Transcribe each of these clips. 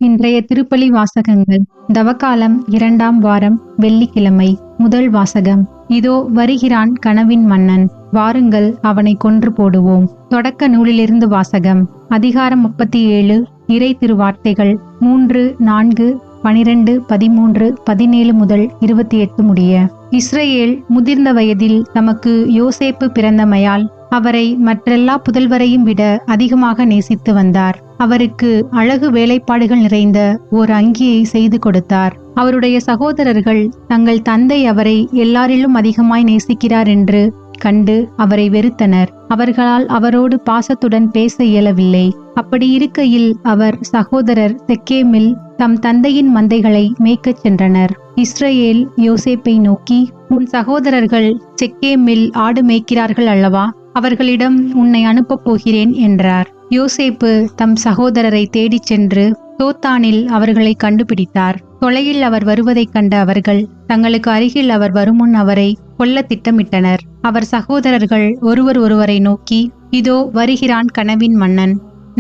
இன்றைய திருப்பலி வாசகங்கள். தவக்காலம் 2ஆம் வாரம், வெள்ளிக்கிழமை. முதல் வாசகம். இதோ வருகிறான் கனவின் மன்னன், வாருங்கள் அவனை கொன்று போடுவோம். தொடக்க நூலிலிருந்து வாசகம். அதிகாரம் 37. இறை திருவார்த்தைகள் 3, 4, 12, 13, 17 முதல் 28 முடிய. இஸ்ரவேல் முதிர்ந்த வயதில் தமக்கு யோசேப்பு பிறந்தமையால் அவரை மற்றெல்லா புதல்வரையும் விட அதிகமாக நேசித்து வந்தார். அவருக்கு அழகு வேலைப்பாடுகள் நிறைந்த ஓர் அங்கியை செய்து கொடுத்தார். அவருடைய சகோதரர்கள் தங்கள் தந்தை அவரை எல்லாரிலும் அதிகமாய் நேசிக்கிறார் என்று கண்டு அவரை வெறுத்தனர். அவர்களால் அவரோடு பாசத்துடன் பேச இயலவில்லை. அப்படி இருக்கையில் அவர் சகோதரர் செக்கேமில் தம் தந்தையின் மந்தைகளை மேய்க்கச் சென்றனர். இஸ்ரவேல் யோசேப்பை நோக்கி, உன் சகோதரர்கள் செக்கேமில் ஆடு மேய்க்கிறார்கள் அல்லவா? அவர்களிடம் உன்னை அனுப்பப் போகிறேன் என்றார். யோசேப்பு தம் சகோதரரை தேடிச் சென்று தோத்தானில் அவர்களை கண்டுபிடித்தார். தொலையில் அவர் வருவதைக் கண்ட அவர்கள் தங்களுக்கு அருகில் அவர் வருமுன் அவரை கொல்ல திட்டமிட்டனர். அவர் சகோதரர்கள் ஒருவரை நோக்கி, இதோ வருகிறான் கனவின் மன்னன்,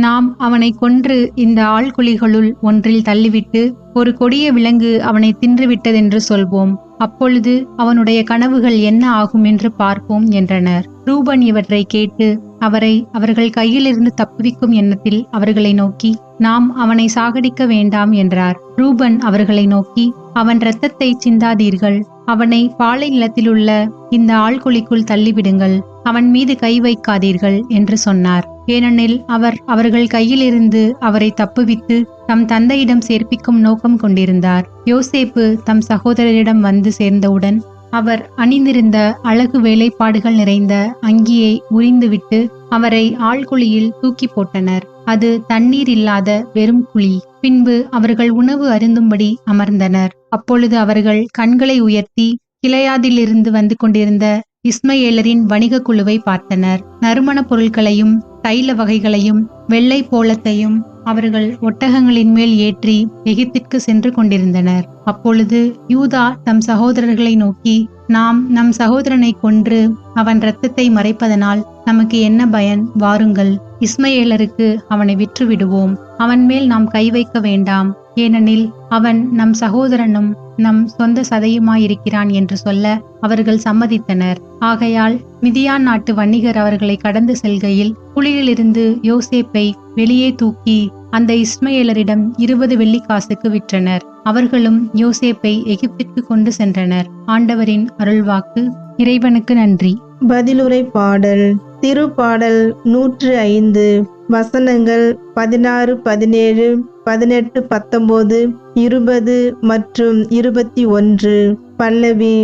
நாம் அவனை கொன்று இந்த ஆழ்குழிகளுள் ஒன்றில் தள்ளிவிட்டு ஒரு கொடிய விலங்கு அவனை தின்றுவிட்டதென்று சொல்வோம். அப்பொழுது அவனுடைய கனவுகள் என்ன ஆகும் என்று பார்ப்போம் என்றனர். ரூபன் இவற்றை கேட்டு அவரை அவர்கள் கையிலிருந்து தப்புவிக்கும் எண்ணத்தில் அவர்களை நோக்கி, நாம் அவனை சாகடிக்க வேண்டாம் என்றார். ரூபன் அவர்களை நோக்கி, அவன் இரத்தத்தை சிந்தாதீர்கள், அவனை பாலை நிலத்திலுள்ள இந்த ஆழ்குழிக்குள் தள்ளிவிடுங்கள், அவன் மீது கை வைக்காதீர்கள் என்று சொன்னார். ஏனெனில் அவர் அவர்கள் கையிலிருந்து அவரை தப்புவித்து தம் தந்தையிடம் சேர்ப்பிக்கும் நோக்கம் கொண்டிருந்தார். யோசேப்பு தம் சகோதரரிடம் வந்து சேர்ந்தவுடன் அவர் அணிந்திருந்த அழகு வேலைப்பாடுகள் நிறைந்த அங்கியை உரிந்துவிட்டு அவரை ஆழ்குழியில் தூக்கி போட்டனர். அது தண்ணீர் இல்லாத வெறும் குழி. பின்பு அவர்கள் உணவு அருந்தும்படி அமர்ந்தனர். அப்பொழுது அவர்கள் கண்களை உயர்த்தி கிளையாதிலிருந்து வந்து கொண்டிருந்த இஸ்மயேலரின் வணிக குழுவை பார்த்தனர். நறுமண பொருட்களையும் தைல வகைகளையும் வெள்ளை போலத்தையும் அவர்கள் ஒட்டகங்களின் மேல் ஏற்றி எகிப்திற்கு சென்று கொண்டிருந்தனர். அப்பொழுது யூதா தம் சகோதரர்களை நோக்கி, நாம் நம் சகோதரனை கொன்று அவன் இரத்தத்தை மறைப்பதனால் நமக்கு என்ன பயன்? வாருங்கள், இஸ்மயேலருக்கு அவனை விற்று விடுவோம். அவன் மேல் நாம் கை வைக்க வேண்டாம், ஏனெனில் அவன் நம் சகோதரனும் நம் சொந்த சதையுமாயிருக்கிறான் என்று சொல்ல அவர்கள் சம்மதித்தனர். ஆகையால் மிதியான் நாட்டு வணிகர் அவர்களை கடந்து செல்கையில் குழியிலிருந்து யோசேப்பை வெளியே தூக்கி அந்த இஸ்மயேலரிடம் 20 வெள்ளிக்காசுக்கு விற்றனர். அவர்களும் யோசேப்பை எகிப்திற்கு கொண்டு சென்றனர். ஆண்டவரின் அருள்வாக்கு. இறைவனுக்கு நன்றி. பதிலுரை பாடல். திருப்பாடல் 105. வசனங்கள் 16, 17, 18, 19, 20 மற்றும் 21. பல்லவி.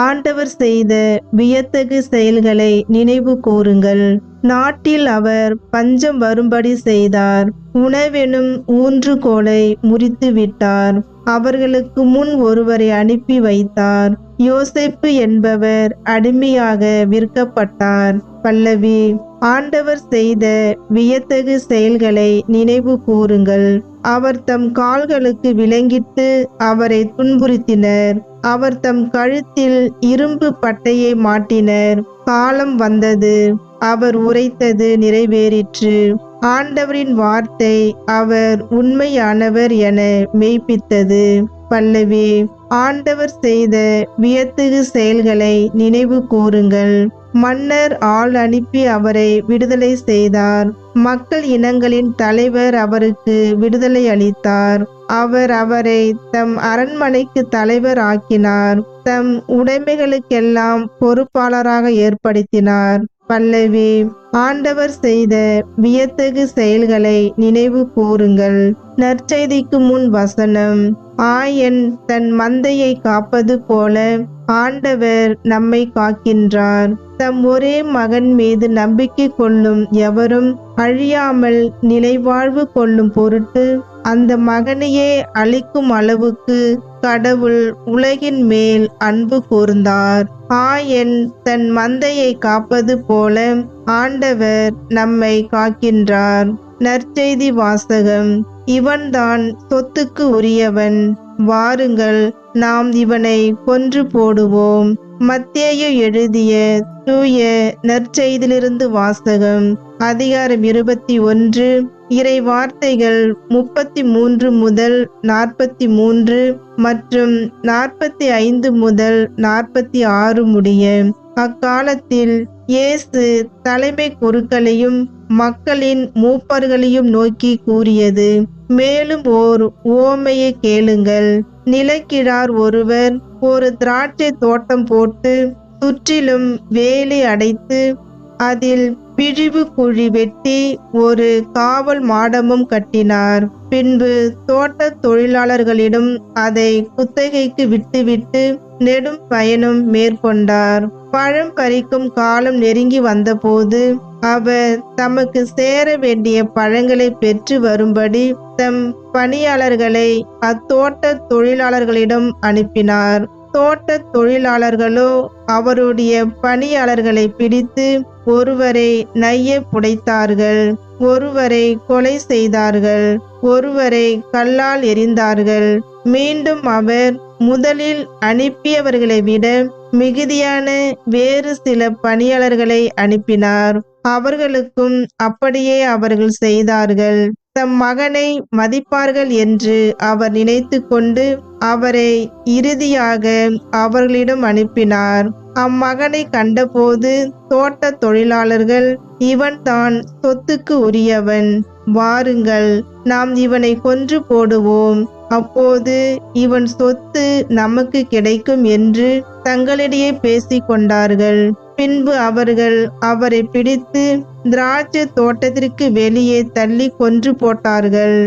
ஆண்டவர் செய்த வியத்தகு செயல்களை நினைவு கூறுங்கள். நாட்டில் அவர் பஞ்சம் வரும்படி செய்தார். உணவெனும் ஊன்றுகோலை முறித்து விட்டார். அவர்களுக்கு முன் ஒருவரை அனுப்பி வைத்தார். யோசேப்பு என்பவர் அடிமையாக விற்கப்பட்டார். பல்லவி. ஆண்டவர் செய்த வியத்தகு செயல்களை நினைவு கூறுங்கள். அவர் தம் கால்களுக்கு விலங்கிட்டு அவரை துன்புறுத்தினர். அவர் தம் கழுத்தில் இரும்பு பட்டையை மாட்டினர். காலம் வந்தது, அவர் உரைத்தது நிறைவேறிற்று. ஆண்டவரின் வார்த்தை அவர் உண்மையானவர் என மெய்ப்பித்தது. பல்லவி. ஆண்டவர் செய்த வியத்தகு செயல்களை நினைவு கூறுங்கள். மன்னர் ஆள் அனுப்பி அவரை விடுதலை செய்தார். மக்கள் இனங்களின் தலைவர் அவருக்கு விடுதலை அளித்தார். அவர் அவரை தம் அரண்மனைக்கு தலைவர் ஆக்கினார். தம் உடைமைகளுக்கெல்லாம் பொறுப்பாளராக ஏற்படுத்தினார். பல்லவி. ஆண்டவர் செய்த வியத்தகு செயல்களை நினைவு கூறுங்கள். நற்செய்திக்கு முன் வசனம். ஆயன் தன் மந்தையை காப்பது போல ஆண்டவர் நம்மை காக்கின்றார். தம் ஒரே மகன் மீது நம்பிக்கை கொள்ளும் எவரும் அழியாமல் நிலைவாழ்வு கொள்ளும் பொருட்டு அந்த மகனையே அளிக்கும் அளவுக்கு கடவுள் உலகின் மேல் அன்பு கூர்ந்தார். ஆயன் தன் மந்தையை காப்பது போல ஆண்டவர் நம்மை காக்கின்றார். நற்செய்தி வாசகம். இவன்தான் சொத்துக்கு உரியவன், வாருங்கள் நாம் இவனை கொன்று போடுவோம். மத்தேயு எழுதிய தூய நற்செய்தியிலிருந்து வாசகம். அதிகாரம் 21, இறை வார்த்தைகள் 33 முதல் 43 மற்றும் 45 முதல் 46 முடிய. அக்காலத்தில் இயேசு தலைமை குருக்களையும் மக்களின் மூப்பர்களையும் நோக்கி கூறியது: மேலும் ஓர் உவமையை கேளுங்கள். நிலக்கிழார் ஒருவர் ஒரு திராட்சை தோட்டம் போட்டு சுற்றிலும் வேலி அடைத்து அதில் பிழிவு குழி வெட்டி ஒரு காவல் மாடமும் கட்டினார். பின்பு தோட்ட தொழிலாளர்களிடம் அதை குத்தகைக்கு விட்டுவிட்டு நெடும் பயணம் மேற்கொண்டார். பழம் பறிக்கும் காலம் நெருங்கி வந்தபோது அவர் தமக்கு சேர வேண்டிய பழங்களை பெற்று வரும்படி தம் பணியாளர்களை அத்தோட்ட தொழிலாளர்களிடம் அனுப்பினார். தோட்ட தொழிலாளர்களோ அவருடைய பணியாளர்களை பிடித்து ஒருவரை நைய புடைத்தார்கள், ஒருவரை கொலை செய்தார்கள், ஒருவரை கல்லால் எறிந்தார்கள். மீண்டும் அவர் முதலில் அனுப்பியவர்களை விட மிகுதியான வேறு சில பணியாளர்களை அனுப்பினார். அவர்களுக்கும் அப்படியே அவர்கள் செய்தார்கள். தம் மகனை மதிப்பார்கள் என்று அவர் நினைத்து கொண்டு அவரை இறுதியாக அவர்களிடம் அனுப்பினார். அம்மகனை கண்டபோது தோட்ட தொழிலாளர்கள், இவன் தான் சொத்துக்கு உரியவன், வாருங்கள், நாம் இவனை கொன்று போடுவோம், அப்போது இவன் சொத்து நமக்கு கிடைக்கும் என்று தங்களிடையே பேசிக் கொண்டார்கள். பின்பு அவர்கள் அவரை பிடித்து திராட்சை தோட்டத்திற்கு வெளியே தள்ளி கொன்று போட்டார்கள்.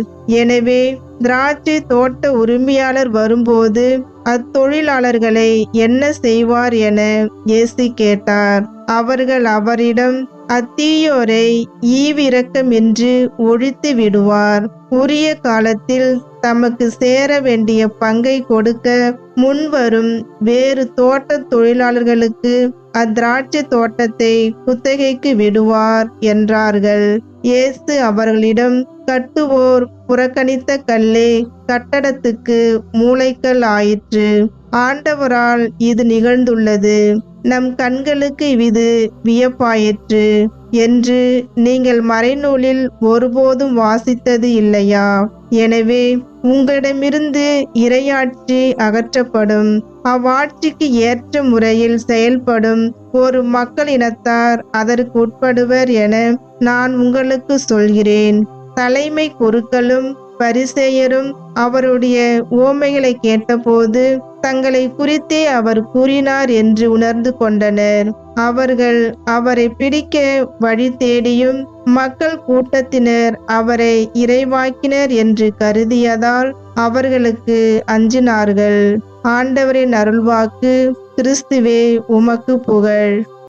எனவே திராட்சை தோட்ட உரிமையாளர் வரும்போது அத்தொழிலாளர்களை என்ன செய்வார் என இயேசு கேட்டார். அவர்கள் அவரிடம், அத்தீயோரை ஈவிரக்கமின்றி ஒழித்து விடுவார், உரிய காலத்தில் தமக்கு சேர வேண்டிய பங்கை கொடுக்க முன்வரும் வேறு தோட்ட தொழிலாளர்களுக்கு அத்திராட்சை தோட்டத்தை குத்தகைக்கு விடுவார் என்றார்கள். இயேசு அவர்களிடம், கட்டுவோர் புறக்கணித்த கல்லே கட்டடத்துக்கு மூலைக்கல் ஆயிற்று. ஆண்டவரால் இது நிகழ்ந்துள்ளது, நம் கண்களுக்கு இது வியப்பாயிற்று என்று நீங்கள் மறைநூலில் ஒருபோதும் வாசித்தது இல்லையா? எனவே உங்களிடமிருந்து இறையாட்சி அகற்றப்படும், அவ்வாட்சிக்கு ஏற்ற முறையில் செயல்படும் ஒரு மக்கள் இனத்தார் அதற்கு உட்படுவர் என நான் உங்களுக்கு சொல்கிறேன். தலைமை குருக்களும் பரிசேயரும் அவருடைய உவமைகளை கேட்டபோது தங்களை குறித்தே அவர் கூறினார் என்று உணர்ந்து கொண்டனர். அவர்கள் அவரை பிடிக்க வழி தேடியும் மக்கள் கூட்டத்தினர் அவரை இறைவாக்கினர் என்று கருதியதால் அவர்களுக்கு அஞ்சினார்கள். ஆண்டவரின் அருள்வாக்கு. கிறிஸ்துவே உமக்கு புகழ்.